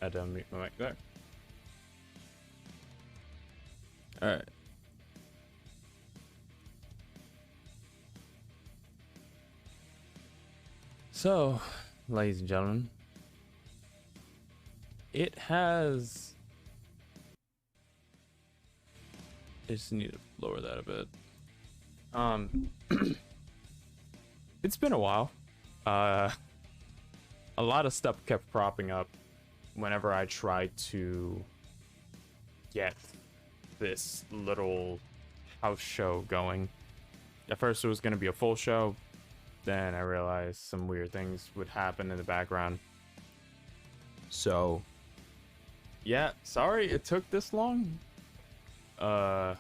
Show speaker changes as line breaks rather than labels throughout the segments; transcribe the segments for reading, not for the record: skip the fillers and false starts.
I had to unmute my mic there. Alright. So, ladies and gentlemen, it has... I just need to lower that a bit. It's been a while. A lot of stuff kept propping up whenever I tried to get this little house show going. At first it was going to be a full show, then I realized some weird things would happen in the background. So, yeah, sorry it took this long. I'm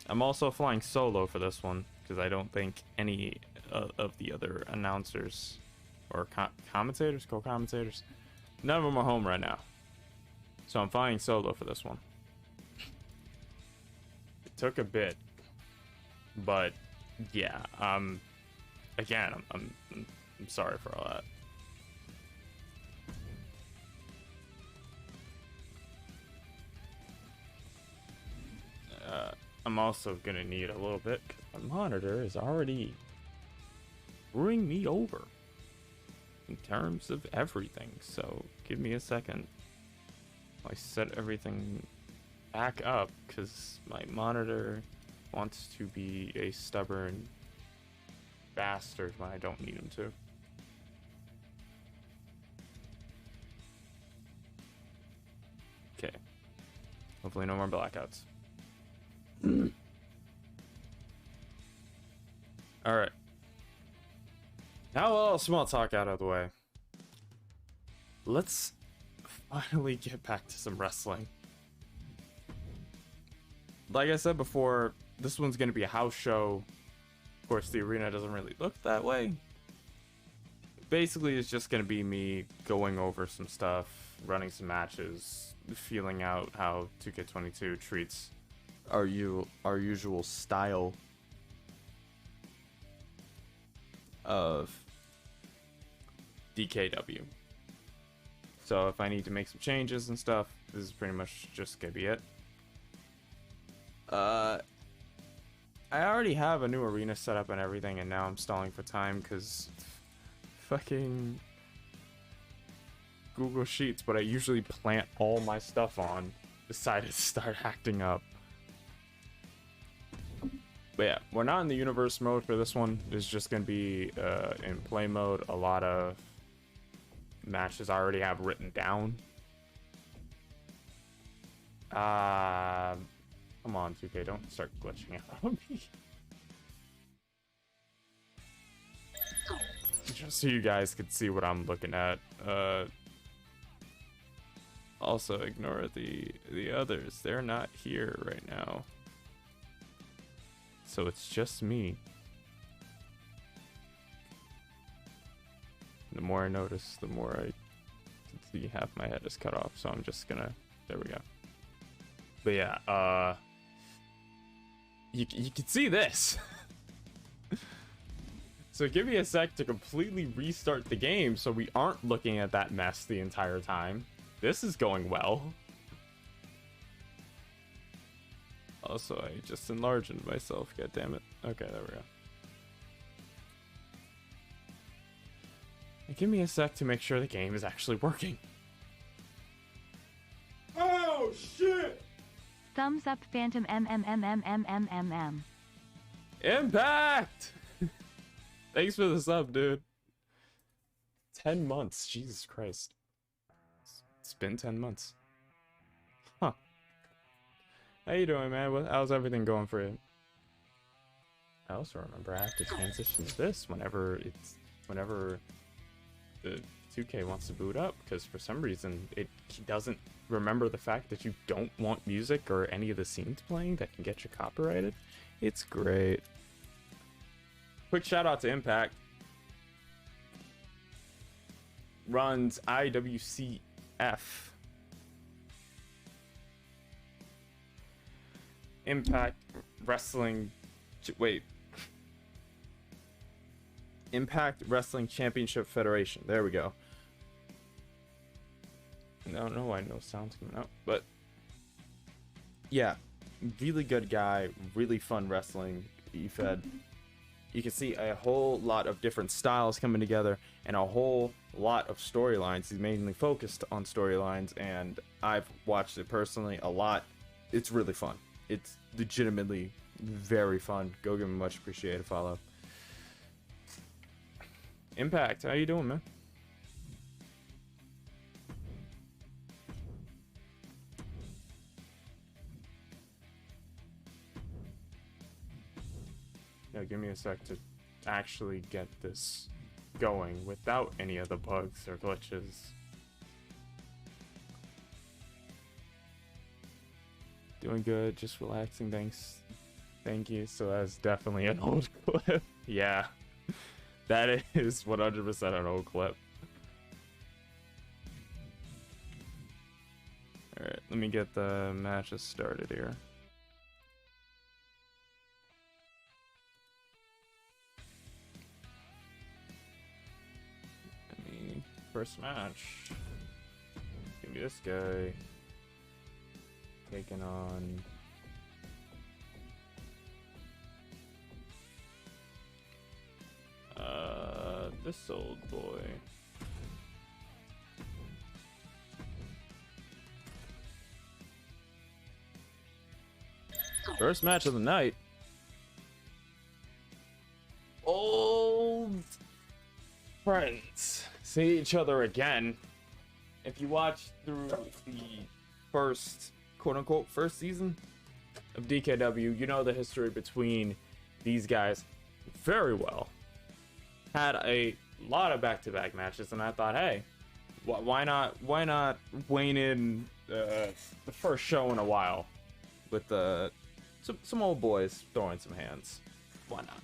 also flying solo for this one, because I don't think any of the other announcers or commentators, co-commentators, none of them are home right now. So I'm flying solo for this one. It took a bit, but yeah, again, I'm sorry for all that. I'm also gonna need a little bit, 'cause my monitor is already screwing me over in terms of everything. So give me a second. I set everything back up because my monitor wants to be a stubborn bastard when I don't need him to. Okay. Hopefully no more blackouts. Alright. Now a little small talk out of the way. Let's finally get back to some wrestling. Like I said before, this one's going to be a house show. Of course, the arena doesn't really look that way. Basically, it's just going to be me going over some stuff, running some matches, feeling out how 2K22 treats our usual style of DKW. So if I need to make some changes and stuff, this is pretty much just gonna be it. I already have a new arena set up and everything, and now I'm stalling for time because fucking Google Sheets, what I usually plant all my stuff on, decided to start acting up. But yeah, we're not in the universe mode for this one. It's just gonna be in play mode. A lot of matches I already have written down. Come on, 2K, don't start glitching out on me. Just so you guys could see what I'm looking at. Also ignore the others. They're not here right now. So it's just me. The more I notice, the more I can see half my head is cut off. So I'm just gonna, there we go. But yeah, you can see this. So give me a sec to completely restart the game so we aren't looking at that mess the entire time. This is going well. Also, I just enlarged myself, god damn it. Okay, there we go. Give me a sec to make sure the game is actually working. Oh shit!
Thumbs up Phantom MMMMMMMM.
Impact! Thanks for the sub, dude. 10 months, Jesus Christ. It's been 10 months. Huh. How you doing, man? How's everything going for you? I also remember I have to transition to this whenever the 2K wants to boot up, because for some reason it doesn't remember the fact that you don't want music or any of the scenes playing that can get you copyrighted. It's great. Quick shout out to Impact. Runs IWCF. Impact Wrestling. Wait. Impact Wrestling Championship Federation. There we go. No, I know sounds coming out, but yeah, really good guy, really fun wrestling. You can see a whole lot of different styles coming together and a whole lot of storylines. He's mainly focused on storylines, and I've watched it personally a lot. It's really fun. It's legitimately very fun. Go give him a much appreciated follow. Impact, how you doing, man? Yeah, give me a sec to actually get this going without any of the bugs or glitches. Doing good, just relaxing, thanks. Thank you. So that's definitely an old clip. Yeah, that is 100% an old clip. Alright, let me get the matches started here. First match. Give me this guy. Taking on this old boy. First match of the night. Old friends see each other again. If you watch through the first, quote-unquote, first season of DKW, you know the history between these guys very well. Had a lot of back-to-back matches, and I thought, hey, why not wane in the first show in a while with some old boys throwing some hands? Why not?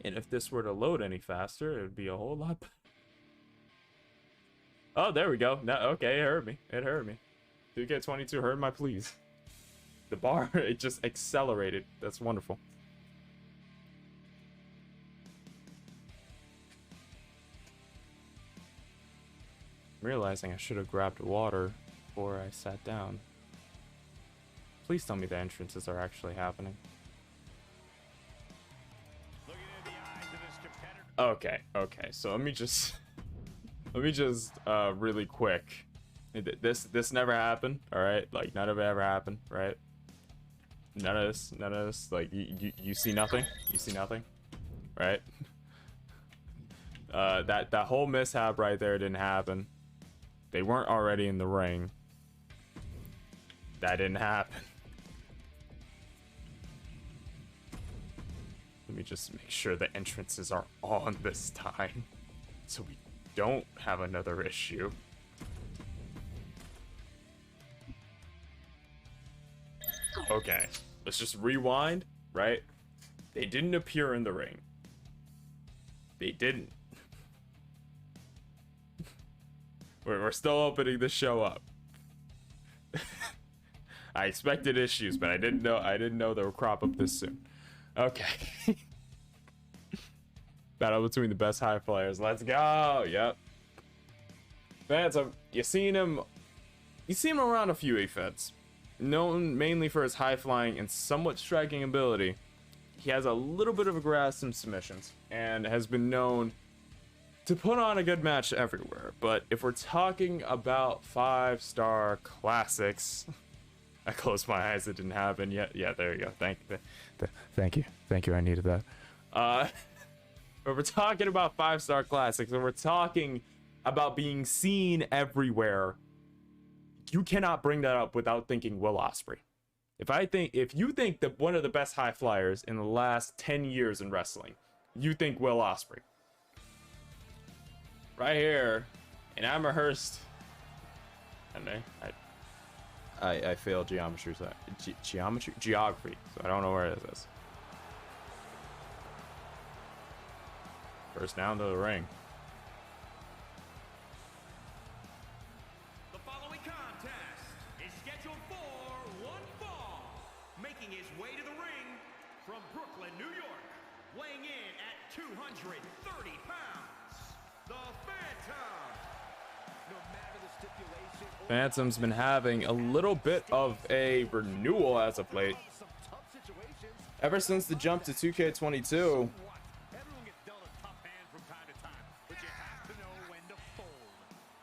And if this were to load any faster, it would be a whole lot better. Oh, there we go. No, okay, it heard me. It heard me. 2K22 heard my pleas. The bar, it just accelerated. That's wonderful. I'm realizing I should have grabbed water before I sat down. Please tell me the entrances are actually happening. Okay, so let me just really quick. This never happened, all right? Like, none of it ever happened, right? None of this. Like, you see nothing? You see nothing, right? That whole mishap right there didn't happen. They weren't already in the ring. That didn't happen. Let me just make sure the entrances are on this time, so we don't have another issue. Okay, let's just rewind, right? They didn't appear in the ring. They didn't. We're still opening the show up. I expected issues, but I didn't know they would crop up this soon. Okay. Battle between the best high flyers. Let's go. Yep. Vance, you seen him around a few events. Known mainly for his high flying and somewhat striking ability. He has a little bit of a grasp in submissions and has been known to put on a good match everywhere. But if we're talking about 5-star classics, I closed my eyes, it didn't happen yet. Yeah, there you go. Thank you. I needed that. But we're talking about 5-star classics, and we're talking about being seen everywhere. You cannot bring that up without thinking Will Ospreay. If you think that one of the best high flyers in the last 10 years in wrestling, you think Will Ospreay. Right here in Amherst. And I failed geometry, geography, so I don't know where it is. First down to the ring.
The following contest is scheduled for one fall. Making his way to the ring from Brooklyn, New York, weighing in at 230 pounds, the Phantom. No matter
Phantom's been having a little bit of a renewal as of late. Ever since the jump to 2K22,
Everyone gets dealt a tough hand from time to time, but you have to know when to fold.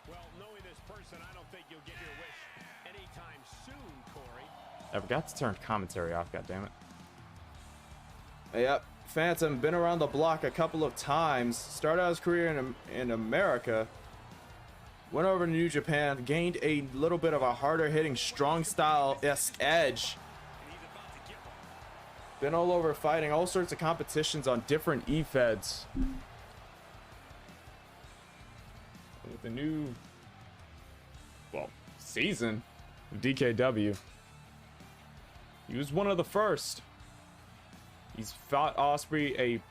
Well, knowing this person, I don't think you'll get your wish anytime soon, Corey.
I forgot to turn commentary off, goddammit. Yep, Phantom been around the block a couple of times. Started out his career in America. Went over to New Japan, gained a little bit of a harder hitting, strong style-esque edge. Been all over fighting all sorts of competitions on different E-Feds. With the new, well, season of DKW, he was one of the first. He's fought Ospreay a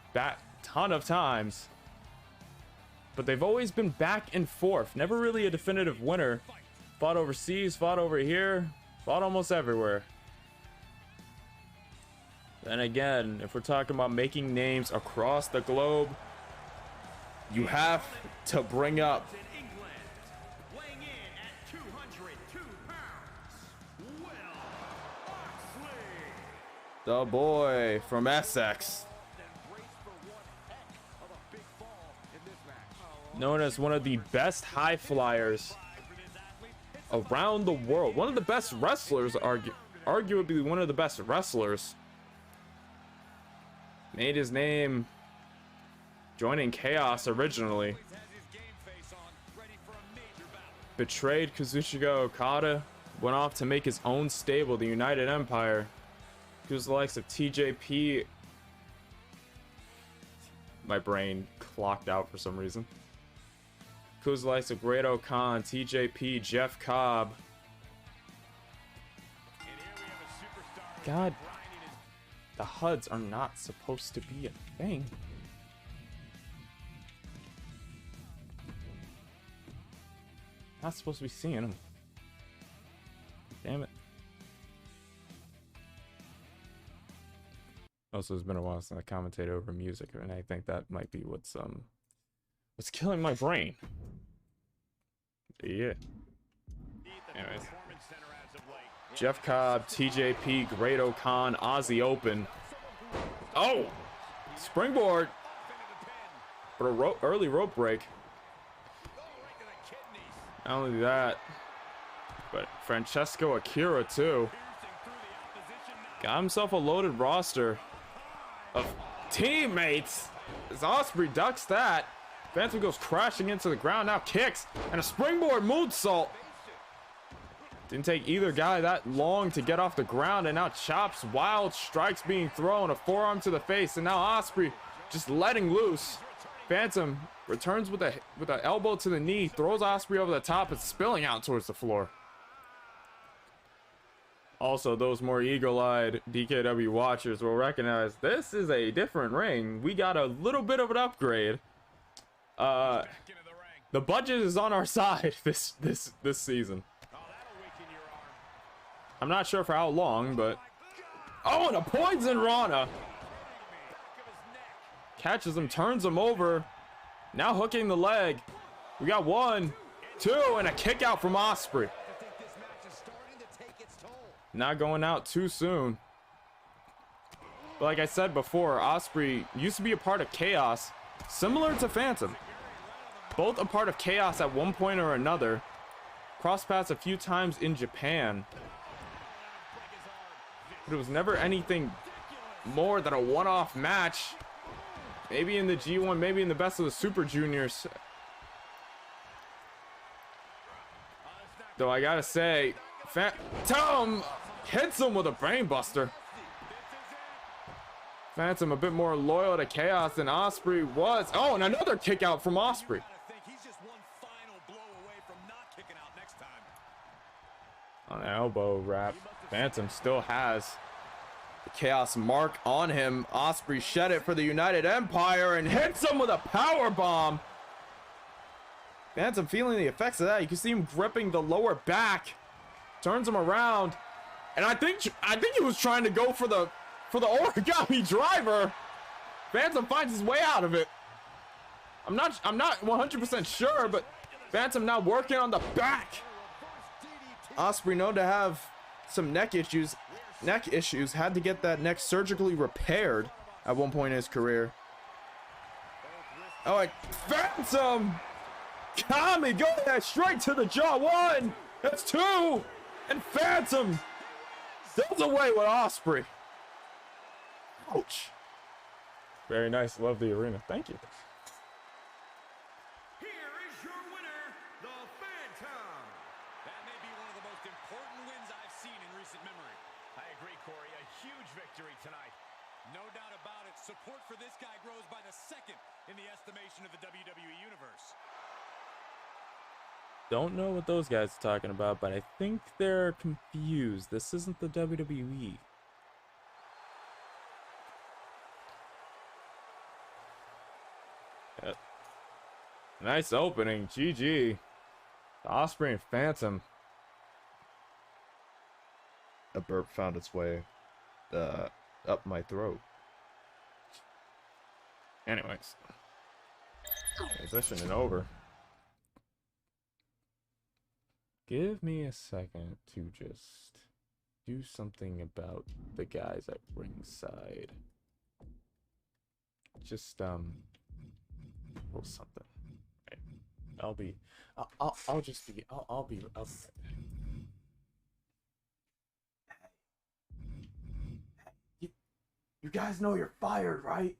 ton of times, but they've always been back and forth. Never really a definitive winner. Fought overseas, fought over here, fought almost everywhere. Then again, if we're talking about making names across the globe, you have to bring up
In England, weighing in at 202 pounds, Will Oxley.
the boy from Essex, known as one of the best high flyers around the world. One of the best wrestlers, arguably one of the best wrestlers. Made his name joining Chaos originally. Betrayed Kazuchika Okada. Went off to make his own stable, the United Empire. Who's the likes of TJP. My brain clocked out for some reason. Who's the likes of Great-O Khan, TJP, Jeff Cobb. God. The HUDs are not supposed to be a thing. Not supposed to be seeing them. Damn it. Also, it's been a while since I commentated over music, and I think that might be what's killing my brain. Yeah. Anyways. Jeff Cobb, TJP, Great-O Khan, Aussie Open. Oh! Springboard! But a early rope break. Not only that, but Francesco Akira too. Got himself a loaded roster of teammates. As Ospreay ducks that. Phantom goes crashing into the ground, now kicks, and a springboard moonsault. Didn't take either guy that long to get off the ground, and now chops, wild strikes being thrown, a forearm to the face, and now Ospreay just letting loose. Phantom returns with a elbow to the knee, throws Ospreay over the top, and spilling out towards the floor. Also, those more eagle-eyed DKW watchers will recognize this is a different ring. We got a little bit of an upgrade. The budget is on our side this season. I'm not sure for how long, but oh, and a poison Rana catches him, turns him over. Now hooking the leg. We got 1, 2, and a kick out from Ospreay. Not going out too soon. But like I said before, Ospreay used to be a part of Chaos, similar to Phantom. Both a part of Chaos at one point or another. Cross paths a few times in Japan. But it was never anything more than a one-off match. Maybe in the G1, maybe in the best of the Super Juniors. Though I gotta say, Phantom hits him with a brainbuster. Phantom a bit more loyal to Chaos than Ospreay was. Oh, and another kick out from Ospreay. On an elbow wrap. Phantom still has the Chaos mark on him. Ospreay shed it for the United Empire and hits him with a power bomb. Phantom feeling the effects of that. You can see him gripping the lower back. Turns him around. And I think he was trying to go for the origami driver. Phantom finds his way out of it. I'm not 100% sure, but Phantom now working on the back.
Ospreay known to have some neck issues. Had to get that neck surgically repaired at one point in his career. Oh, like Phantom! Kami go that straight to the jaw. 1, that's 2, and Phantom does away with Ospreay. Ouch.
Very nice. Love the arena. Thank you.
Here is your winner, the Phantom. That may be one of the most important wins I've seen in recent memory. I agree, Corey. A huge victory tonight. No doubt about it. Support for this guy grows by the second in the estimation of the WWE Universe.
Don't know what those guys are talking about, but I think they're confused. This isn't the WWE. Nice opening. GG. Ospreay and Phantom.
A burp found its way up my throat.
Anyways. Transitioning over. Give me a second to just do something about the guys at ringside. Just a little something. Right. I'll be
You guys know you're fired, right?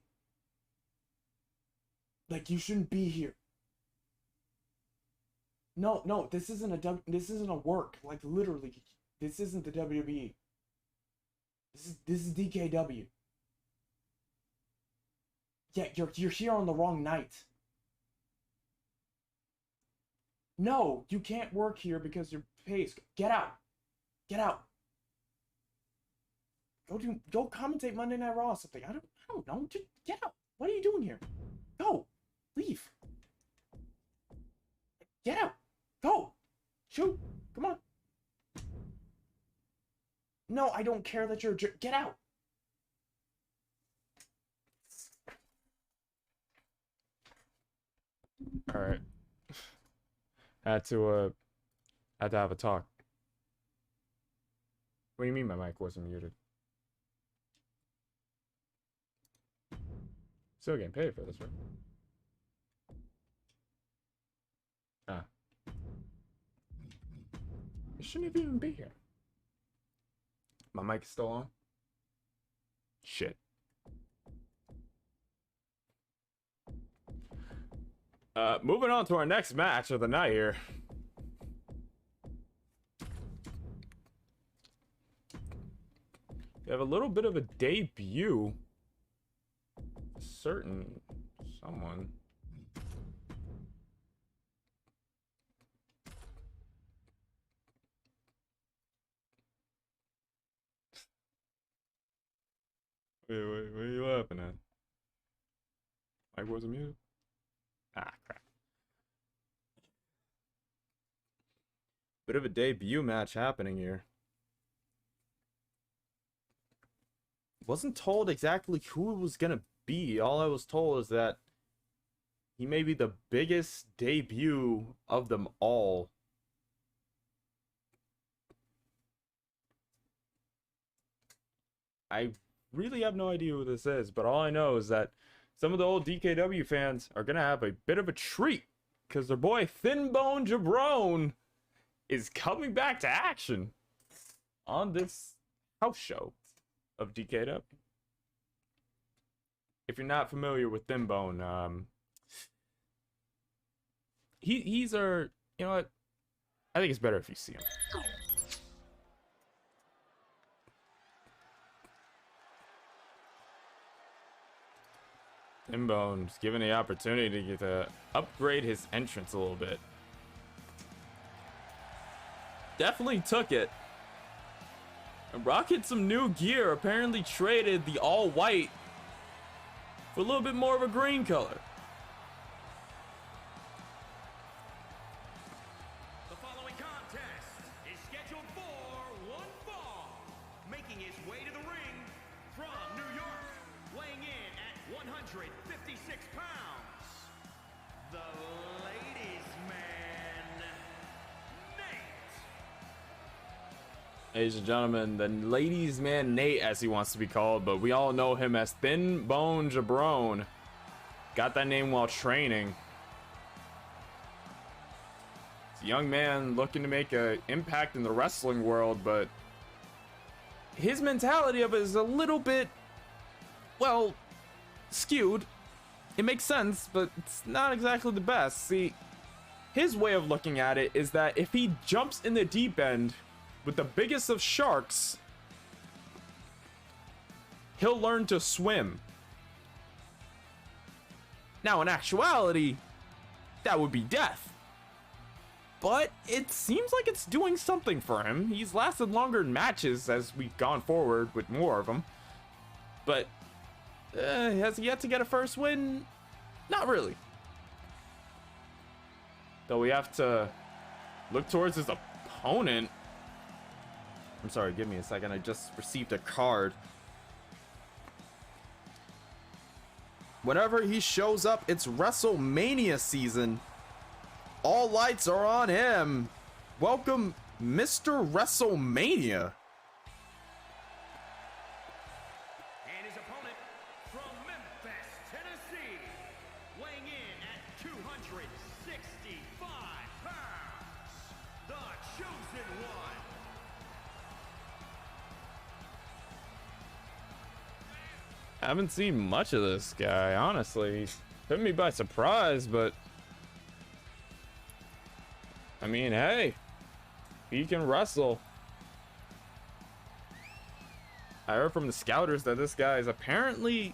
Like, you shouldn't be here. No, this isn't a work. Like, literally, this isn't the WWE. This is DKW. Yeah, you're here on the wrong night. No, you can't work here because your pay's. Get out. Get out. Go commentate Monday Night Raw or something. I don't know. Just get out. What are you doing here? Go. Leave. Get out. Go. Shoot. Come on. No, I don't care that you're a jerk. Get out.
all right. Had to have a talk. What do you mean my mic wasn't muted? Still getting paid for this, right? Ah. It shouldn't even be here. My mic is still on? Shit. Moving on to our next match of the night here. We have a little bit of a debut. Certain someone. Wait, what are you laughing at? Mike wasn't muted? Ah, crap.
Bit of a debut match happening here. Wasn't told exactly who it was gonna be. All I was told is that he may be the biggest debut of them all.
I really have no idea who this is, but all I know is that some of the old DKW fans are gonna have a bit of a treat because their boy Thin Bone Jabron is coming back to action on this house show of DKW. If you're not familiar with Thin Bone, he's our, you know what? I think it's better if you see him. Thin Bone's given the opportunity to upgrade his entrance a little bit. Definitely took it. And rocking some new gear. Apparently traded the all white for a little bit more of a green color.
The following contest is scheduled for one fall. Making his way to the ring from New York, weighing in at 156 pounds, the ladies' man,
Ladies and gentlemen, the ladies' man Nate, as he wants to be called, but we all know him as Thin Bone Jabron. Got that name while training. It's a young man looking to make an impact in the wrestling world, but his mentality of it is a little bit, well, skewed. It makes sense, but it's not exactly the best. See, his way of looking at it is that if he jumps in the deep end with the biggest of sharks, he'll learn to swim. Now, in actuality, that would be death. But it seems like it's doing something for him. He's lasted longer in matches as we've gone forward with more of them. But has he yet to get a first win? Not really. Though we have to look towards his opponent. I'm sorry, give me a second. I just received a card. Whenever he shows up, it's WrestleMania season. All lights are on him. Welcome, Mr. WrestleMania.
And his opponent from Memphis, Tennessee, weighing in at 265 pounds, the Chosen One.
I haven't seen much of this guy, honestly. Took me by surprise, but I mean, hey, he can wrestle. I heard from the scouters that this guy is apparently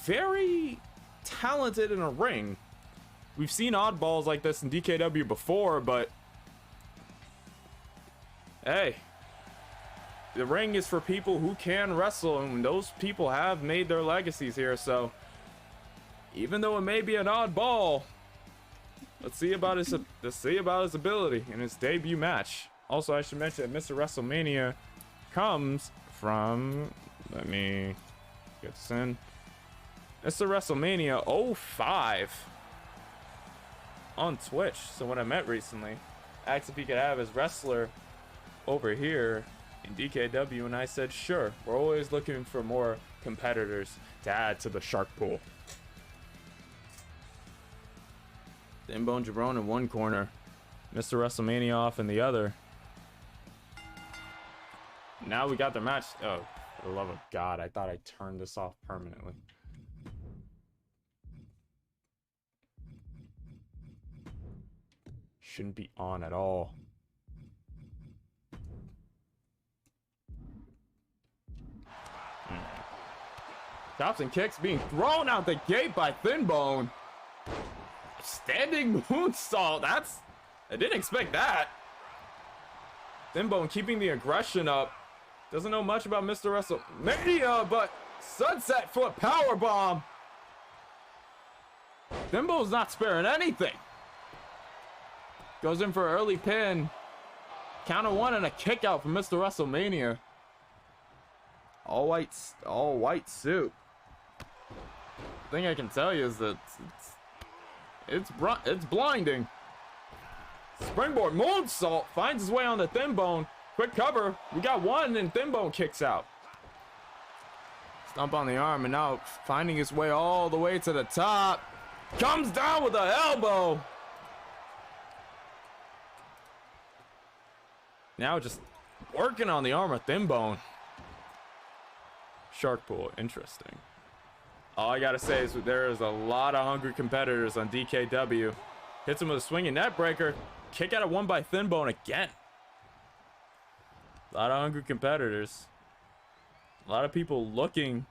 very talented in a ring. We've seen oddballs like this in DKW before, but hey, the ring is for people who can wrestle, and those people have made their legacies here. So even though it may be an oddball, let's see about his ability in his debut match. Also, I should mention that Mr. WrestleMania comes from, let me get this in, Mr. WrestleMania 05 on Twitch. So when I met recently, asked if he could have his wrestler over here in DKW, and I said sure. We're always looking for more competitors to add to the shark pool. Thin Bone Jabron in one corner, Mr. WrestleMania off in the other. Now we got their match. Oh, for the love of God, I thought I turned this off permanently. Shouldn't be on at all. Chops and kicks being thrown out the gate by Thin Bone. Standing moonsault. I didn't expect that. Thin Bone keeping the aggression up. Doesn't know much about Mr. WrestleMania, but sunset flip powerbomb. Thin Bone's not sparing anything. Goes in for an early pin. Count of one and a kick out from Mr. WrestleMania. All white suit. Thing I can tell you is that it's blinding. Springboard moonsault finds his way on the Thin Bone. Quick cover. We got one, and Thin Bone kicks out. Stomp on the arm, and now finding his way all the way to the top. Comes down with an elbow. Now just working on the arm of Thin Bone. Shark pool, interesting. All I gotta say is that there is a lot of hungry competitors on DKW. Hits him with a swinging net breaker. Kick out of one by Thin Bone again. A lot of hungry competitors. A lot of people looking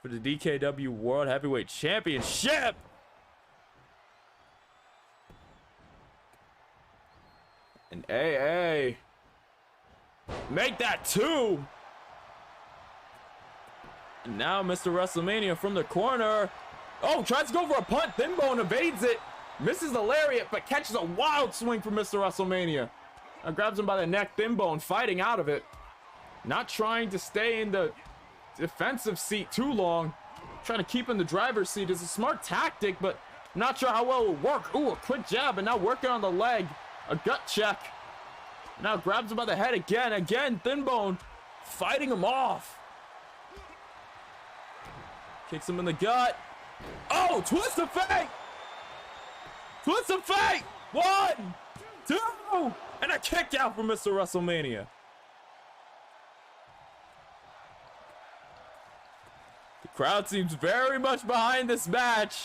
for the DKW World Heavyweight Championship. And AA. Make that two. And now Mr. WrestleMania from the corner. Oh, tries to go for a punt. Thin Bone evades it. Misses the lariat, but catches a wild swing from Mr. WrestleMania. Now grabs him by the neck. Thin Bone fighting out of it. Not trying to stay in the defensive seat too long. Trying to keep in the driver's seat is a smart tactic, but not sure how well it will work. Ooh, a quick jab, and now working on the leg. A gut check. Now grabs him by the head again. Thin Bone fighting him off. Kicks him in the gut. Oh, twist of fate. Twist of fate. 1, 2, and a kick out for Mr. WrestleMania. The crowd seems very much behind this match.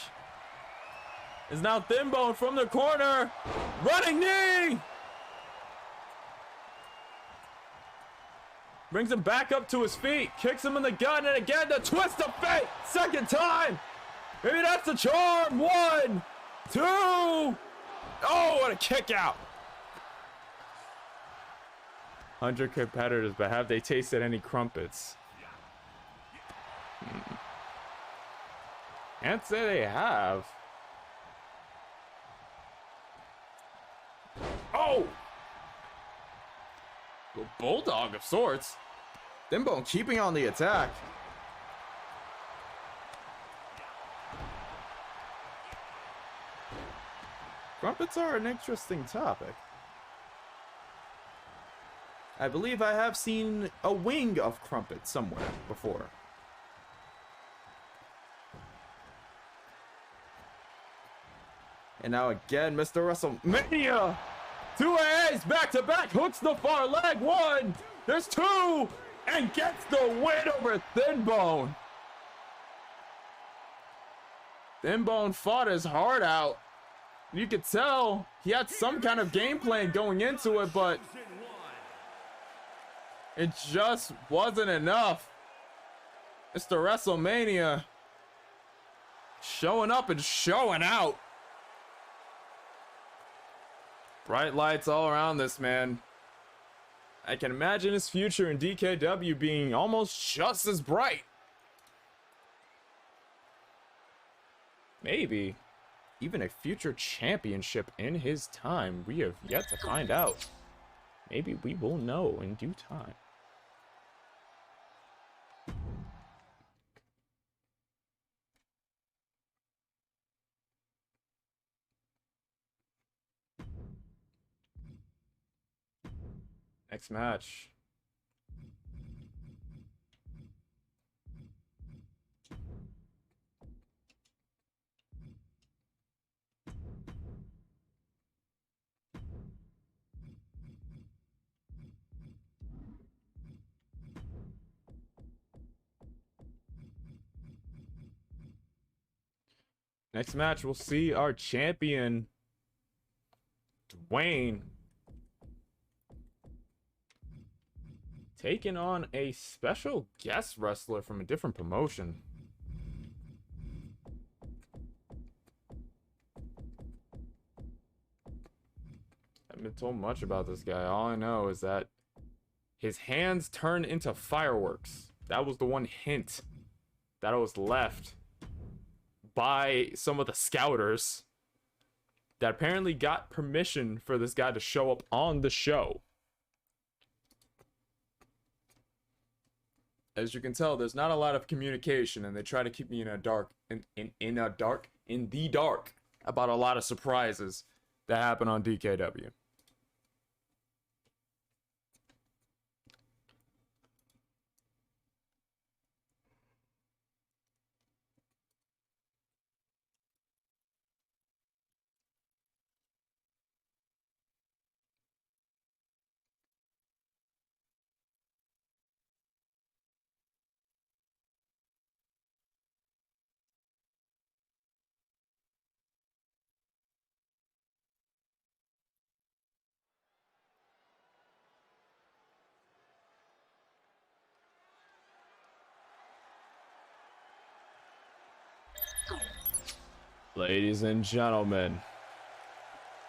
Is now Thin Bone from the corner. Running knee. Brings him back up to his feet. Kicks him in the gut, and again the twist of fate. Second time. Maybe that's the charm. 1, 2. Oh, what a kick out. 100 competitors, but have they tasted any crumpets? Can't say they have. Oh! A bulldog of sorts.
Thin Bone keeping on the attack. Crumpets are an interesting topic. I believe I have seen a wing of crumpets somewhere before. And now again, Mr. WrestleMania.
2 AAs back to back. Hooks the far leg. 1. There's 2. And gets the win over Thin Bone. Thin Bone fought his heart out. You could tell he had some kind of game plan going into it, but it just wasn't enough. Mr. WrestleMania showing up and showing out. Bright lights all around this man. I can imagine his future in DKW being almost just as bright. Maybe even a future championship in his time. We have yet to find out. Maybe we will know in due time. Next match. Next match, we'll see our champion, Dwayne, taking on a special guest wrestler from a different promotion. Haven't been told much about this guy. All I know is that his hands turned into fireworks. That was the one hint that was left by some of the scouters that apparently got permission for this guy to show up on the show. As you can tell, there's not a lot of communication, and they try to keep me in the dark about a lot of surprises that happen on DKW. Ladies and gentlemen,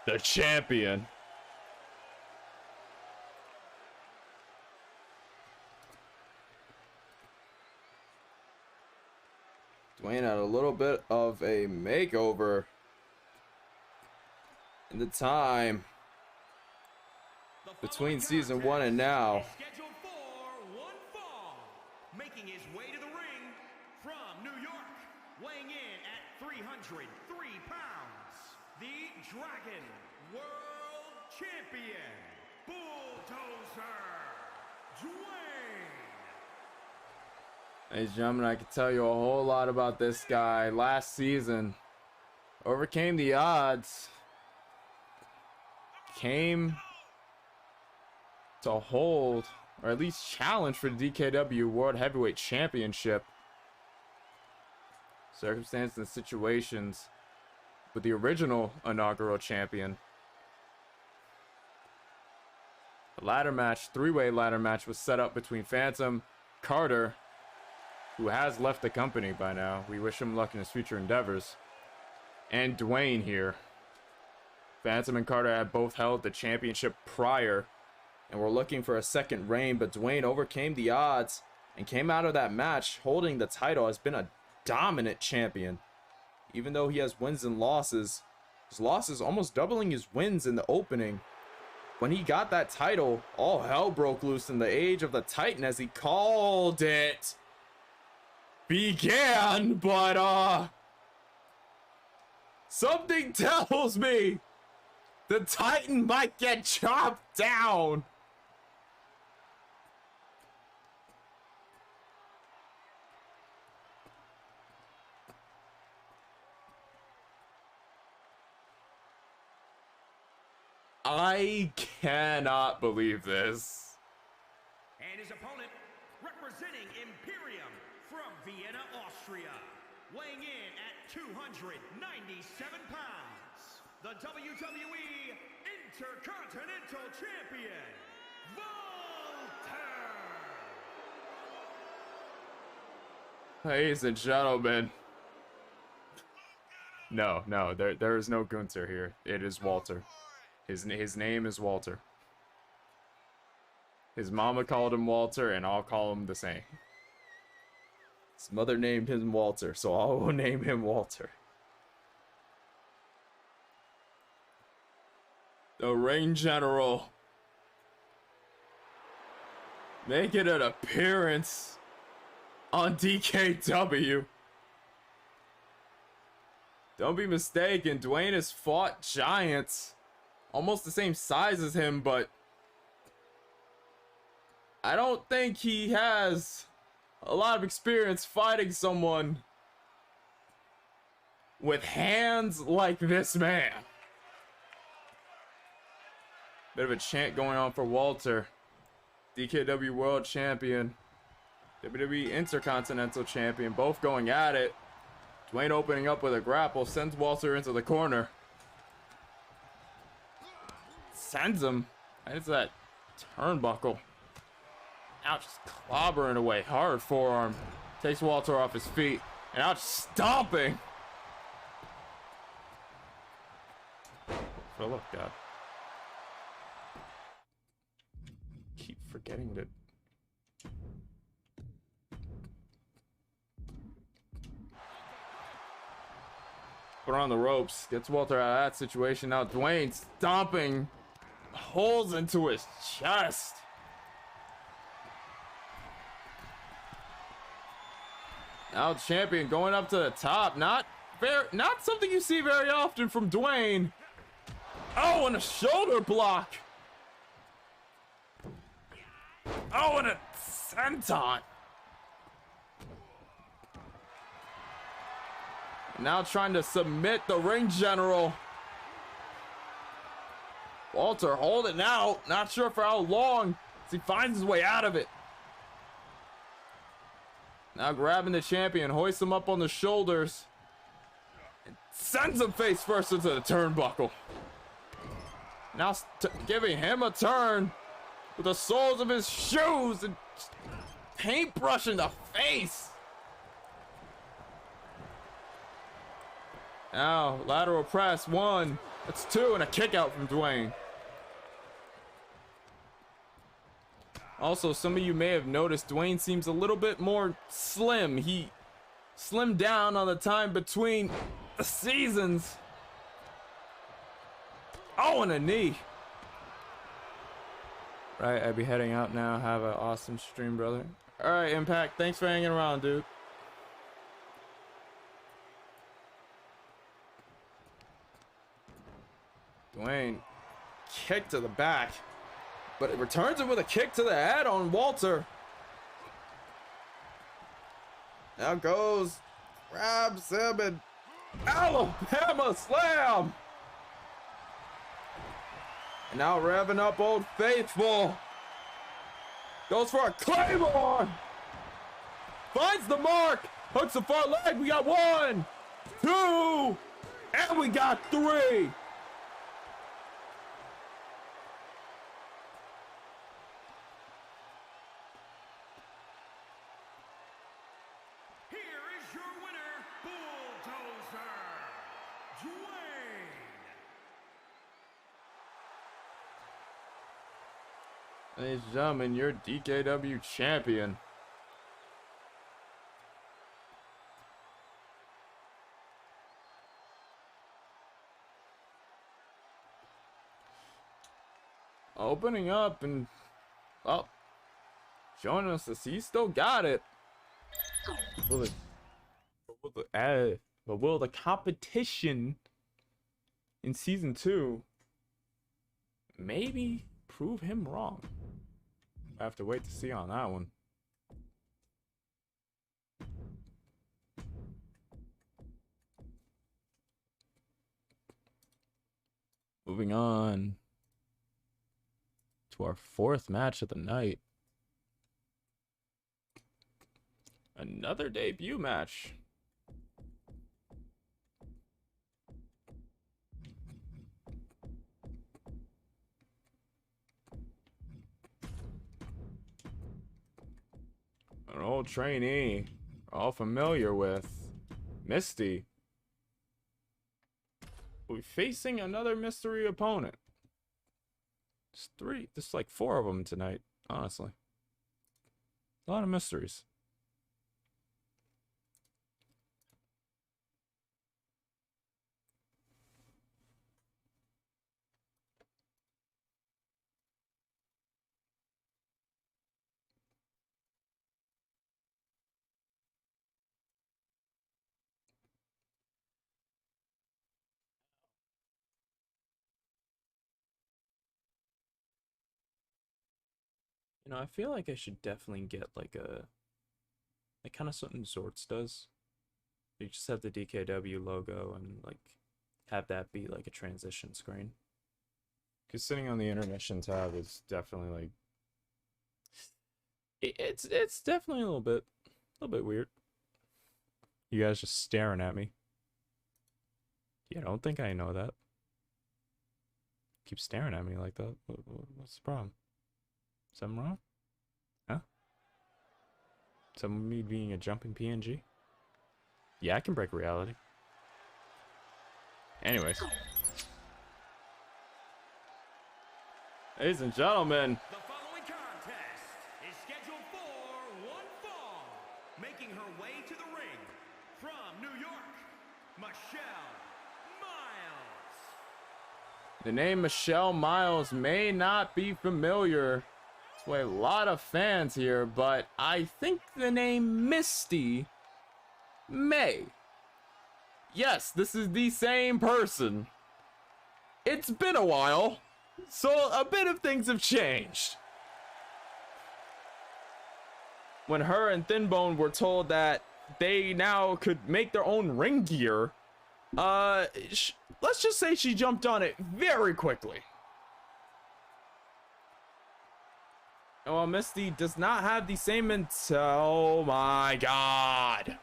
the champion,
Dwayne had a little bit of a makeover in the time between season 1 and now.
Scheduled for one fall, making his way to the ring from New York, weighing in at 303 pounds, the Dragon World Champion, Bulldozer Dwayne.
Ladies and gentlemen, I can tell you a whole lot about this guy. Last season, overcame the odds, came to hold, or at least challenge for the DKW World Heavyweight Championship. Circumstances and situations with the original inaugural champion. The ladder match, three-way ladder match, was set up between Phantom, Carter, who has left the company by now. We wish him luck in his future endeavors. And Dwayne here. Phantom and Carter had both held the championship prior and were looking for a second reign, but Dwayne overcame the odds and came out of that match holding the title. Has been a dominant champion. Even though he has wins and losses, his losses almost doubling his wins in the opening. When he got that title, all hell broke loose in the Age of the Titan, as he called it, began, but something tells me the Titan might get chopped down. I cannot believe this.
And his opponent, representing Imperium from Vienna, Austria, weighing in at 297 pounds, the WWE Intercontinental Champion, Walter.
Ladies and gentlemen. No, there is no Gunther here. It is Walter. His name is Walter. His mama called him Walter, and I'll call him the same. His mother named him Walter, so I'll name him Walter. The Ring General making an appearance on DKW. Don't be mistaken, Dwayne has fought giants almost the same size as him, but I don't think he has a lot of experience fighting someone with hands like this man. Bit of a chant going on for Walter. DKW World Champion, WWE Intercontinental Champion, both going at it. Dwayne opening up with a grapple, sends Walter into the corner. Sends him into that turnbuckle. Now just clobbering away, hard forearm. Takes Walter off his feet, and out stomping. Oh, look, God. Keep forgetting to... Put on the ropes, gets Walter out of that situation. Now Dwayne stomping holes into his chest. Now champion going up to the top. Not something you see very often from Dwayne. Oh, and a shoulder block. Oh, and a senton. Now trying to submit the Ring General. Walter holding out. Not sure for how long as he finds his way out of it. Now grabbing the champion, hoists him up on the shoulders, and sends him face first into the turnbuckle. Now giving him a turn with the soles of his shoes and paintbrushing the face. Now lateral press, 1, that's 2, and a kick out from Dwayne. Also, some of you may have noticed Dwayne seems a little bit more slim. He slimmed down on the time between the seasons. Oh, and a knee. Right, I'd be heading out now. Have an awesome stream, brother. All right, Impact, thanks for hanging around, dude. Dwayne, kick to the back. But it returns it with a kick to the head on Walter. Now goes, grabs him, and Alabama slam. And now revving up Old Faithful. Goes for a Claymore. Finds the mark. Hooks the far leg. We got 1, 2, and we got 3.
Here is your winner, Bulldozer, Dwayne.
Ladies and gentlemen, your DKW champion. Opening up and, well, showing us that he still got it. But will the competition in season 2 maybe prove him wrong? I have to wait to see on that one. Moving on to our 4th match of the night. Another debut match. An old trainee, we're all familiar with, Misty, will be facing another mystery opponent. Just like 4 of them tonight, honestly. A lot of mysteries. You know, I feel like I should definitely get like kind of something Zorts does. You just have the DKW logo and like have that be like a transition screen. Because sitting on the intermission tab is definitely like it's definitely a little bit weird. You guys just staring at me. You don't think I know that? Keep staring at me like that. What's the problem? Something wrong? Huh? Something with me being a jumping PNG? Yeah, I can break reality. Anyways. Ladies and gentlemen.
The following contest is scheduled for one fall. Making her way to the ring from New York, Michelle Miles.
The name Michelle Miles may not be familiar to a lot of fans here, but I think the name Misty may. Yes, this is the same person. It's been a while, so a bit of things have changed. When her and Thinbone were told that they now could make their own ring gear, let's just say she jumped on it very quickly. And while Misty does not have the same oh my god.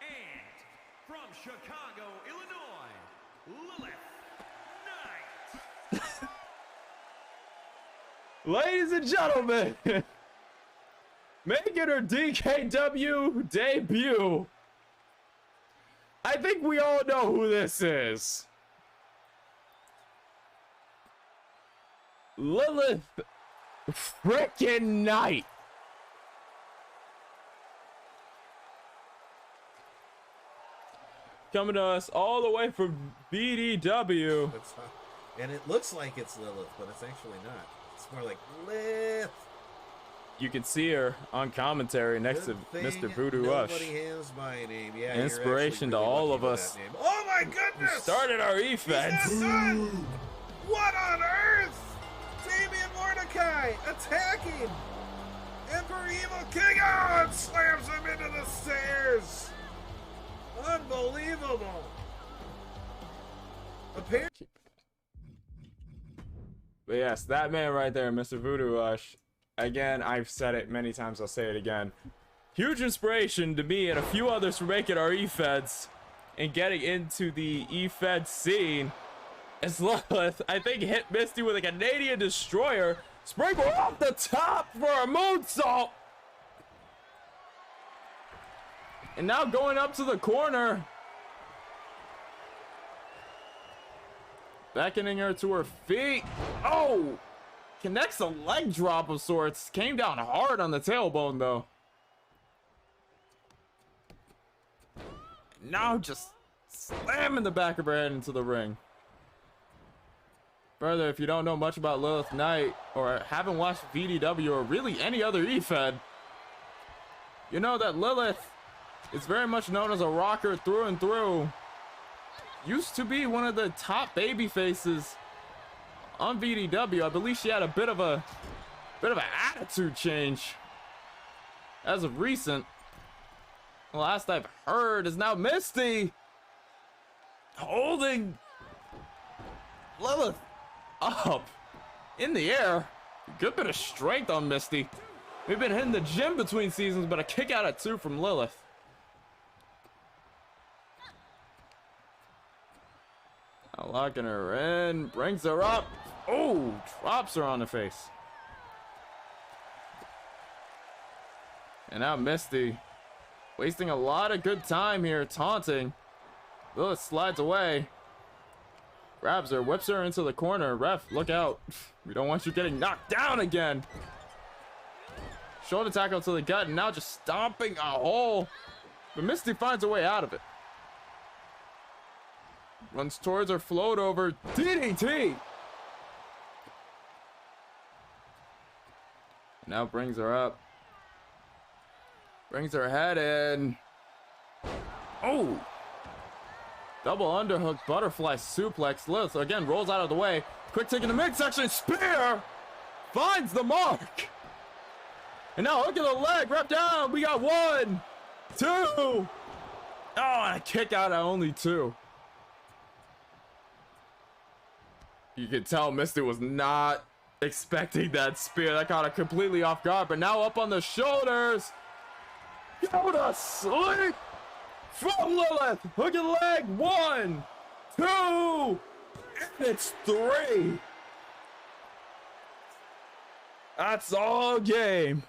And from Chicago, Illinois, Lilith Knight.
Ladies and gentlemen, making her DKW debut. I think we all know who this is. Lilith frickin' Knight. Coming to us all the way from BDW.
And it looks like it's Lilith, but it's actually not. It's more like Lilith.
You can see her on commentary next to Mr. Voodoo Ush.
Nobody has my name. Yeah,
inspiration to
really
all of us.
Oh my goodness!
We started our
He's
defense.
not done! What on earth? Damian Mordecai attacking. Emperor Evil King on slams him into the stairs. Unbelievable. Apparently.
But yes, that man right there, Mr. Voodoo Rush. Again, I've said it many times, I'll say it again. Huge inspiration to me and a few others for making our E-Feds and getting into the E-Fed scene. As Lilith, I think, hit Misty with a Canadian Destroyer. Sprinkle off the top for a moonsault. And now going up to the corner. Beckoning her to her feet. Oh! Connects a leg drop of sorts. Came down hard on the tailbone, though. Now just slamming the back of her head into the ring. Further, if you don't know much about Lilith Knight, or haven't watched VDW, or really any other E-Fed, you know that Lilith is very much known as a rocker through and through. Used to be one of the top baby faces on VDW. I believe she had a bit of an attitude change as of recent. The last I've heard is now Misty holding Lilith up in the air. Good bit of strength on Misty. We've been hitting the gym between seasons, but a kick out at 2 from Lilith. Now locking her in, brings her up. Oh, drops her on the face. And now Misty wasting a lot of good time here, taunting. Lilith slides away. Grabs her, whips her into the corner. Ref, look out. We don't want you getting knocked down again. Shoulder tackle to the gut, and now just stomping a hole. But Misty finds a way out of it. Runs towards her, float over. DDT! Now brings her up. Brings her head in. Oh! Double underhook, butterfly suplex. Lilith again rolls out of the way. Quick taking the midsection. Spear! Finds the mark! And now hook of the leg. Rep down. We got 1, 2. Oh, and a kick out at only 2. You could tell Misty was not expecting that spear. That caught her completely off guard. But now up on the shoulders. Go to sleep from Lilith. Hook of the leg. 1, 2. And it's 3. That's all game.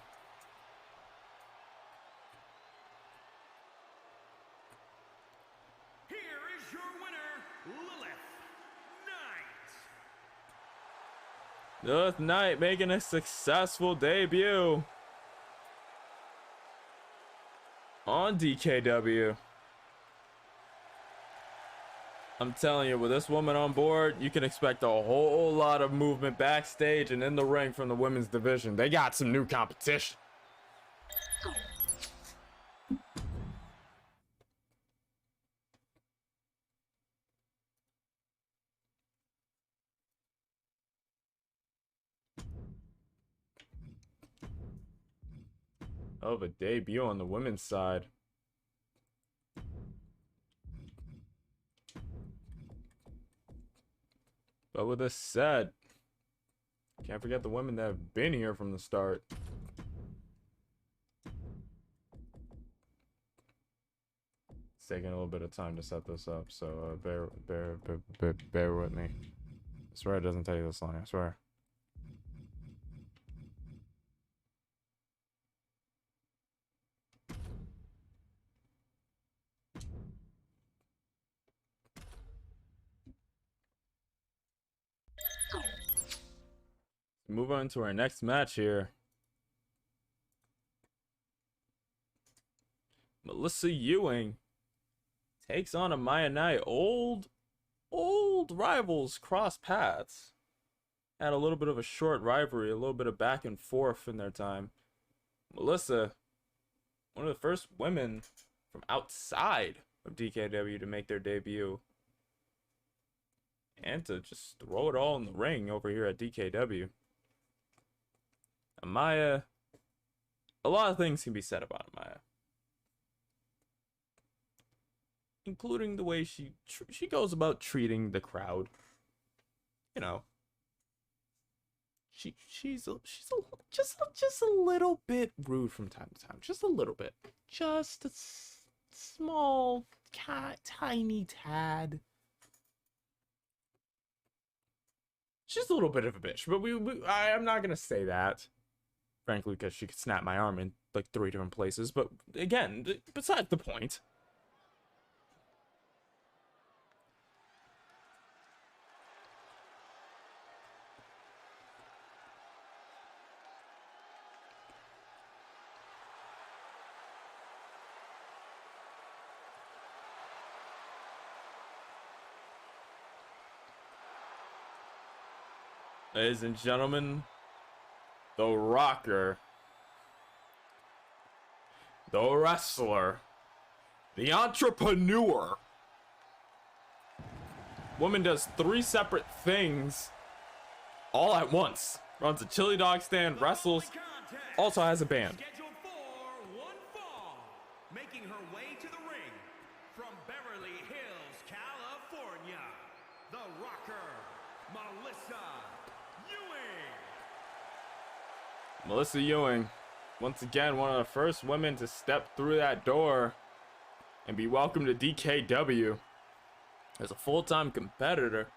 Here is your winner, Lilith Knight.
Lilith Knight making a successful debut on DKW. I'm telling you, with this woman on board, you can expect a whole lot of movement backstage and in the ring from the women's division. They got some new competition. Of a debut on the women's side. But with this said, can't forget the women that have been here from the start. It's taking a little bit of time to set this up, so bear with me. I swear it doesn't take this long, I swear. Move on to our next match here. Melissa Ewing takes on Amaya Knight. Old rivals cross paths. Had a little bit of a short rivalry, a little bit of back and forth in their time. Melissa, one of the first women from outside of DKW to make their debut. and to just throw it all in the ring over here at DKW. Amaya, a lot of things can be said about Amaya, including the way she goes about treating the crowd. You know, she's just a little bit rude from time to time, just a little bit, just a small, tiny tad. She's a little bit of a bitch, but I'm not gonna say that, frankly, because she could snap my arm in like 3 different places. But again, besides the point. Ladies and gentlemen, the rocker, the wrestler, the entrepreneur. Woman does 3 separate things all at once. Runs a chili dog stand, wrestles, also has a band.
Scheduled for one fall, making her way to the ring from Beverly Hills, California, the rocker, Melissa
Melissa Ewing, once again, one of the first women to step through that door and be welcomed to DKW as a full-time competitor.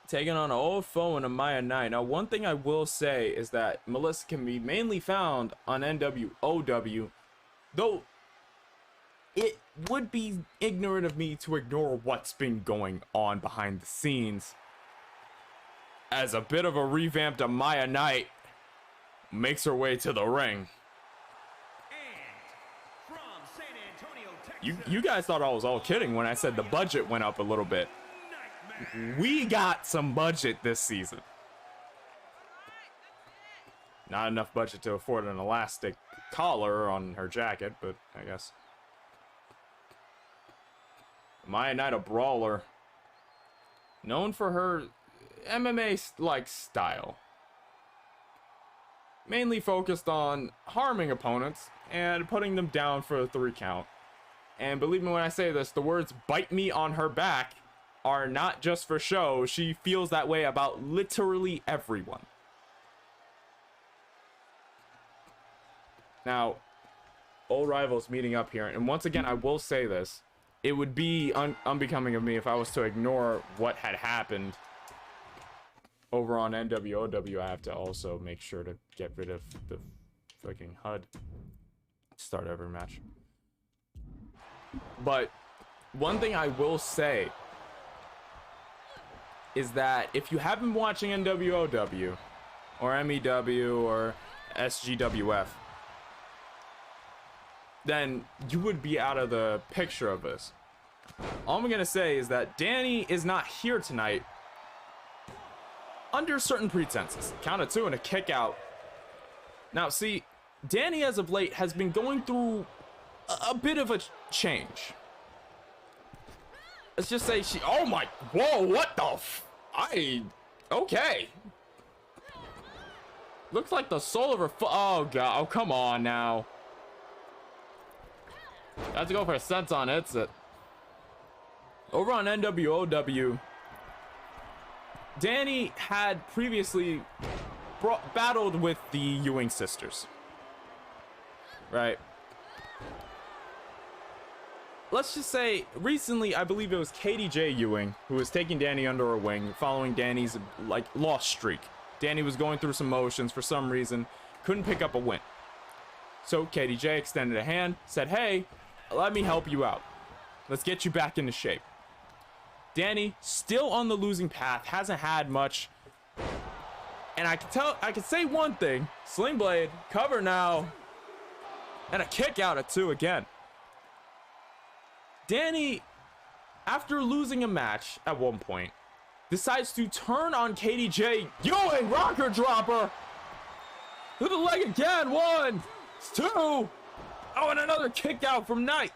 Taking on an old foe in Amaya Knight. Now, one thing I will say is that Melissa can be mainly found on NWOW, though it would be ignorant of me to ignore what's been going on behind the scenes, as a bit of a revamped Amaya Knight makes her way to the ring.
and from San Antonio, Texas,
You guys thought I was all kidding when I said the budget went up a little bit.
Nightmare.
We got some budget this season. Not enough budget to afford an elastic collar on her jacket, but I guess. Amaya Knight, a brawler, known for her MMA-like style, mainly focused on harming opponents and putting them down for a 3 count. And believe me when I say this, the words "bite me on her back" are not just for show. She feels that way about literally everyone. Now, old rivals meeting up here, and once again I will say this, it would be unbecoming of me if I was to ignore what had happened over on NWOW. I have to also make sure to get rid of the fucking HUD. Start every match. But one thing I will say is that if you haven't been watching NWOW or MEW or SGWF, then you would be out of the picture of this. All I'm gonna say is that Danny is not here tonight under certain pretenses. Count of 2 and a kick out. Now, see, Danny as of late has been going through a bit of a change. Let's just say she, oh my, whoa, what the okay. Looks like the sole of her foot, oh god, oh come on now. I have to go for a senton, it's it. Over on NWOW, Danny had previously battled with the Ewing sisters, right? Let's just say recently, I believe it was Katie J. Ewing who was taking Danny under her wing following Danny's like loss streak. Danny was going through some motions for some reason, couldn't pick up a win. So Katie J. extended a hand, said, hey, let me help you out. Let's get you back into shape. Danny, still on the losing path, hasn't had much. And I can say one thing, Sling Blade, cover now. And a kick out at 2 again. Danny, after losing a match at one point, decides to turn on Katie J. Ewing, rocker dropper. To the leg again, 1, 2. Oh, and another kick out from Knight.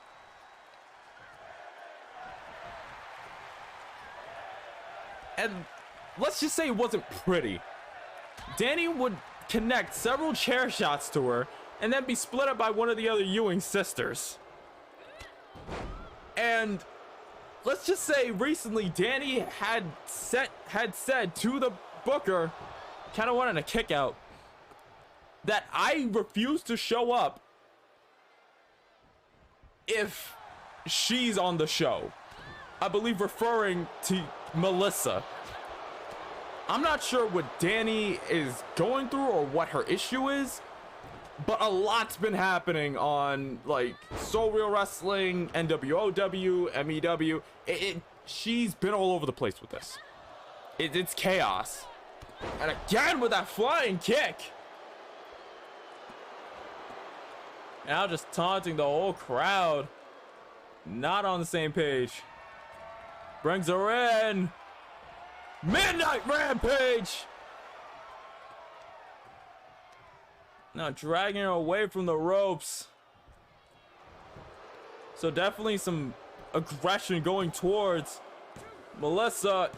And let's just say it wasn't pretty. Danny would connect several chair shots to her and then be split up by one of the other Ewing sisters. And let's just say recently Danny had said to the booker, kind of wanting a kick out, that I refuse to show up if she's on the show. I believe referring to Melissa. I'm not sure what Danny is going through or what her issue is, but a lot's been happening on like Soul Real Wrestling, NWOW, MEW. She's been all over the place with this. It's chaos. And again with that flying kick. Now just taunting the whole crowd. Not on the same page. Brings her in. Midnight Rampage. Now dragging her away from the ropes. So definitely some aggression going towards Melissa.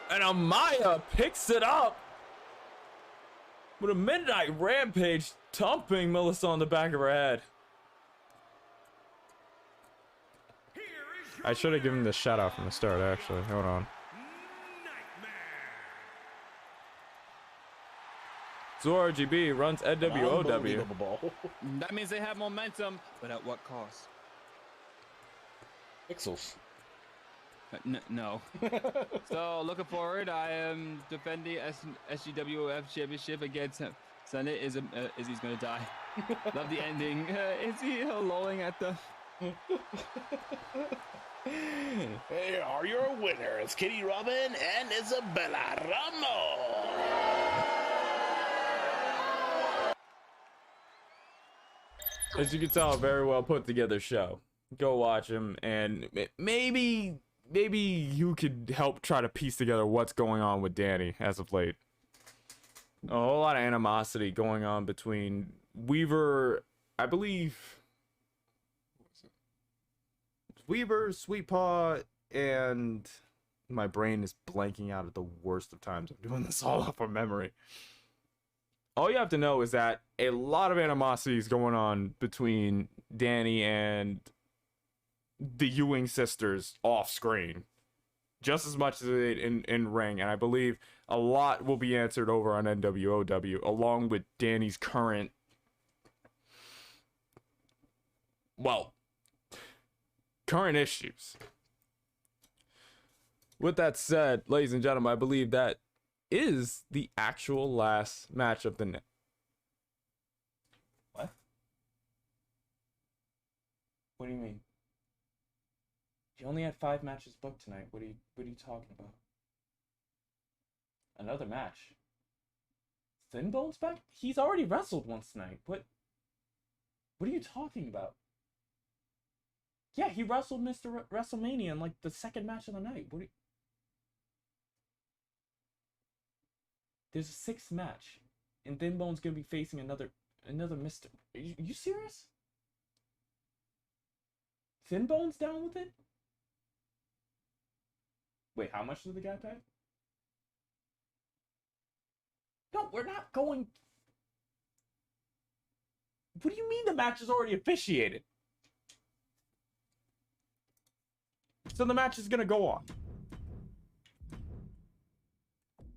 And Amaya picks it up with a Midnight Rampage, thumping Melissa on the back of her head. I should have given this shout out from the start, actually. Hold on. Zora RGB runs NWOW.
That means they have momentum, but at what cost?
Pixels.
No. So looking forward, I am defending SGWF Championship against Sunday. Izzy's gonna die. Love the ending. Izzy lolling at the.
Hey, are your winners, Kitty Robin and Isabella Ramos.
As you can tell, a very well put together show. Go watch them, and maybe you could help try to piece together what's going on with Danny as of late. A whole lot of animosity going on between Weaver, I believe. Weaver, Sweet Paw, and my brain is blanking out at the worst of times. I'm doing this all off of memory. All you have to know is that a lot of animosity is going on between Danny and the Ewing sisters off screen, just as much as it in ring. And I believe a lot will be answered over on NWOW, along with Danny's current, current issues. With that said, ladies and gentlemen, I believe that is the actual last match of the night. What? What do you mean? You only had 5 matches booked tonight. What are you talking about? Another match? Thin Bone's back? He's already wrestled once tonight. What are you talking about? Yeah, he wrestled Mr. WrestleMania in like the second match of the night. There's a 6th match, and Thin Bone's gonna be facing another Mr. Are you serious? Thin Bone's down with it? Wait, how much did the guy pay? No, we're not going. What do you mean the match is already officiated? So the match is gonna go on.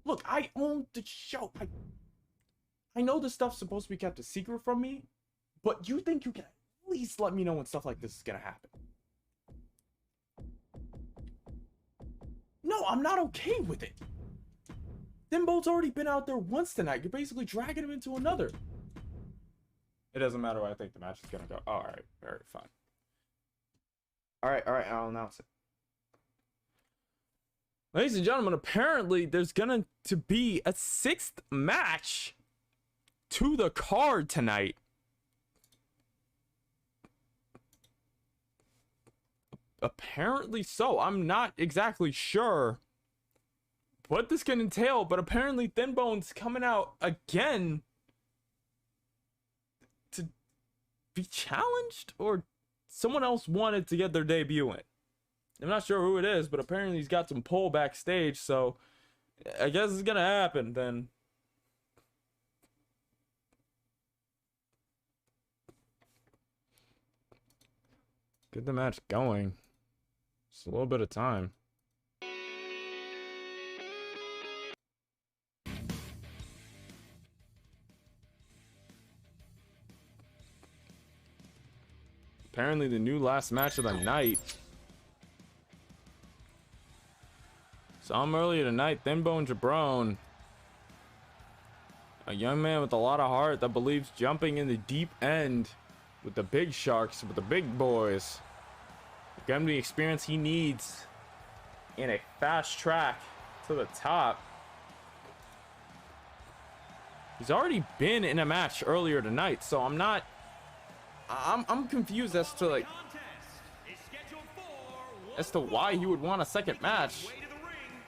Look, I own the show. I know this stuff's supposed to be kept a secret from me, but you think you can at least let me know when stuff like this is gonna happen? No, I'm not okay with it. Thin Bone's already been out there once tonight. You're basically dragging him into another. It doesn't matter what I think the match is gonna go. All right, fine. All right, I'll announce it. Ladies and gentlemen, apparently there's going to be a 6th match to the card tonight. Apparently so. I'm not exactly sure what this can entail, but apparently Thin Bone's coming out again to be challenged, or someone else wanted to get their debut in. I'm not sure who it is, but apparently he's got some pull backstage, so I guess it's gonna happen then. Get the match going. Just a little bit of time. Apparently the new last match of the night. Saw him earlier tonight, Thin Bone Jabron. A young man with a lot of heart that believes jumping in the deep end with the big sharks, with the big boys, will give him the experience he needs in a fast track to the top. He's already been in a match earlier tonight, so I'm confused as to like as to why he would want a second match.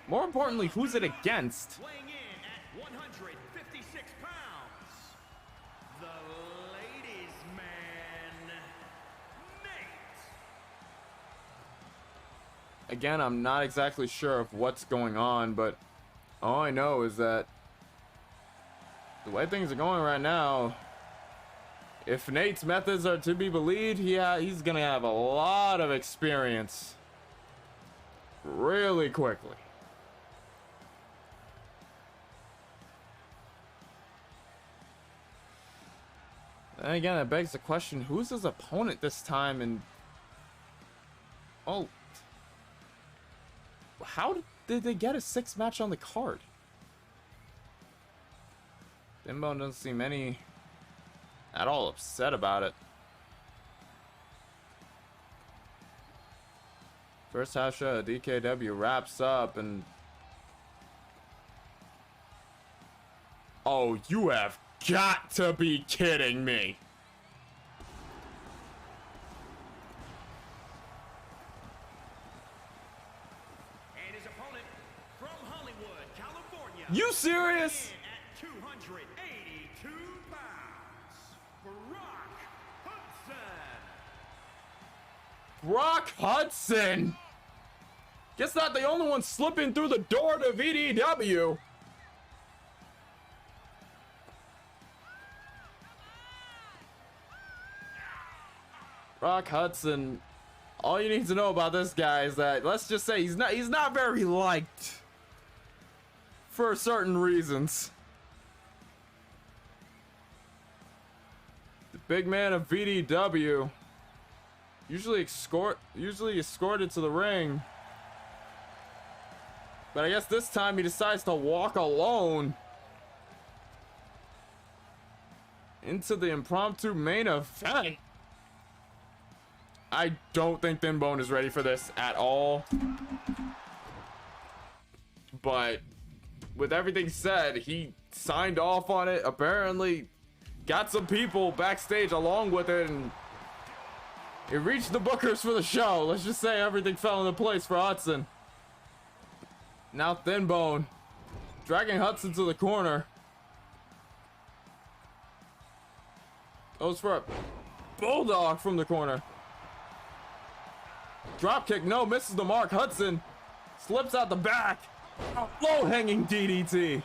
More importantly, who's it against?
Weighing in at 156 pounds, the ladies' man, Nate.
Again, I'm not exactly sure of what's going on, but all I know is that the way things are going right now, if Nate's methods are to be believed, he's gonna have a lot of experience really quickly. And again, that begs the question, who's his opponent this time? And oh, how did they get a 6 match on the card? Thin Bone doesn't seem at all upset about it. First house show, DKW wraps up, and oh, you have got to be kidding me.
And his opponent from Hollywood, California.
You serious?
At 282 pounds, Brock Hudson.
Brock Hudson. Guess not the only one slipping through the door to VDW. Brock Hudson, all you need to know about this guy is that, let's just say, he's not very liked for certain reasons. The big man of VDW, usually escorted to the ring, but I guess this time he decides to walk alone into the impromptu main event. I don't think Thin Bone is ready for this at all. But with everything said, he signed off on it. Apparently got some people backstage along with it, and it reached the bookers for the show. Let's just say everything fell into place for Hudson. Now Thin Bone dragging Hudson to the corner. Goes for a bulldog from the corner. Drop kick, no, misses the mark. Hudson slips out the back. A low hanging DDT.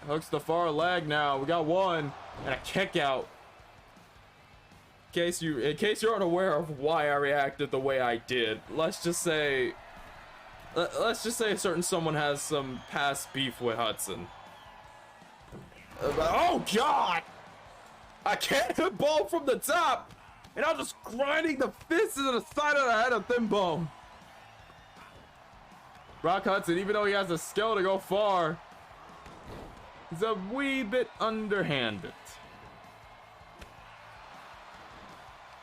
Hooks the far leg now. We got one and a kick out. In case you're unaware of why I reacted the way I did, let's just say a certain someone has some past beef with Hudson. Oh God! I can't hit ball from the top, and I'm just grinding the fist into the side of the head of Thin Bone. Brock Hudson, even though he has the skill to go far, he's a wee bit underhanded.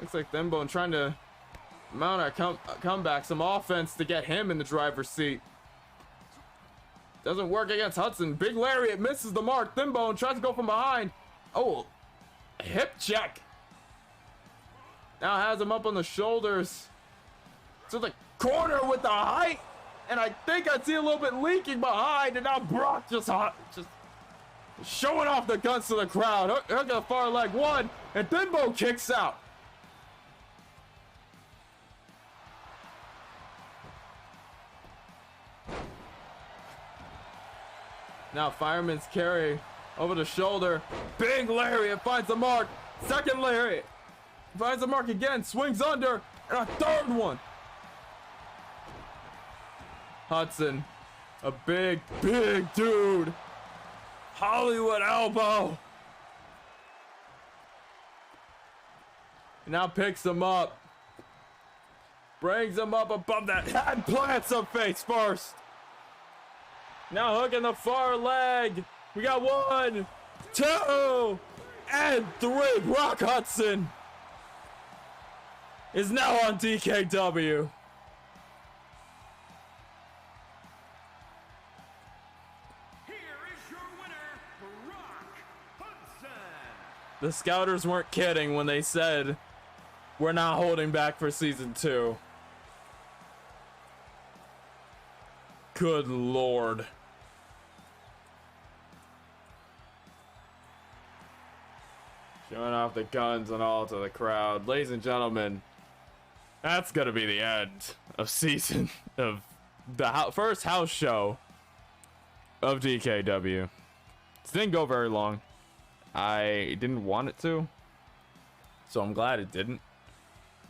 Looks like Thin Bone trying to mount a comeback, some offense to get him in the driver's seat. Doesn't work against Hudson. Big lariat misses the mark. Thin Bone tries to go from behind. Oh, a hip check. Now has him up on the shoulders to the corner with the height. And I think I see a little bit leaking behind. And now Brock just showing off the guns to the crowd. Hook at the far leg, one, and Bimbo kicks out. Now Fireman's carry over the shoulder. Big lariat finds the mark. Second lariat finds the mark again. Swings under. And a third one. Hudson, a big dude. Hollywood elbow. Now picks him up. Brings him up above that head. Plants him face first. Now hooking the far leg. We got 1, 2, and 3. Rock Hudson is now on DKW.
Here is your winner, Brock Hudson.
The Scouters weren't kidding when they said we're not holding back for season 2. Good Lord. Showing off the guns and all to the crowd. Ladies and gentlemen, that's gonna be the end of season of the first house show of DKW. This didn't go very long. I didn't want it to, so I'm glad it didn't.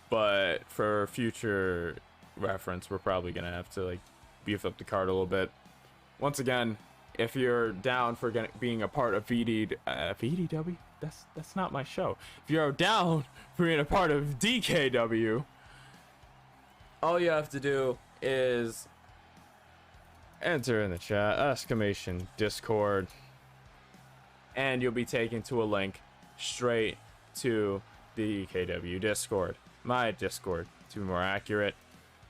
But for future reference, we're probably gonna have to like beef up the card a little bit. Once again, if you're down for being a part of VDW, that's not my show. If you're down for being a part of DKW, all you have to do is enter in the chat !Discord, and you'll be taken to a link straight to the DKW Discord, my Discord to be more accurate.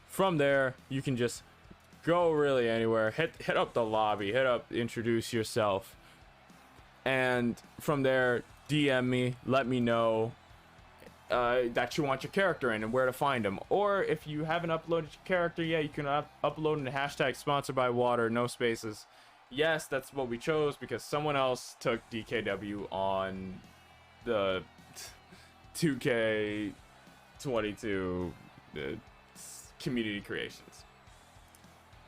From there, you can just go really anywhere. Hit up the lobby. Hit up, introduce yourself, and from there, DM me. Let me know that you want your character in and where to find them. Or if you haven't uploaded your character yet, you can upload in the hashtag sponsored by water, no spaces. Yes, that's what we chose because someone else took DKW on the 2K22 community creations.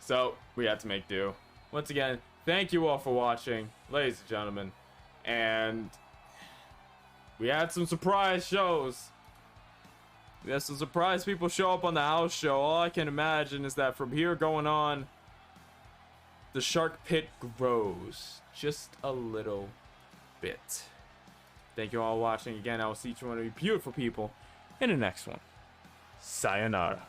So we had to make do. Once again, thank you all for watching, ladies and gentlemen. And we had some surprise shows. We had some surprise people show up on the house show. All I can imagine is that from here going on, the shark pit grows just a little bit. Thank you all for watching again. I will see each one of you beautiful people in the next one. Sayonara.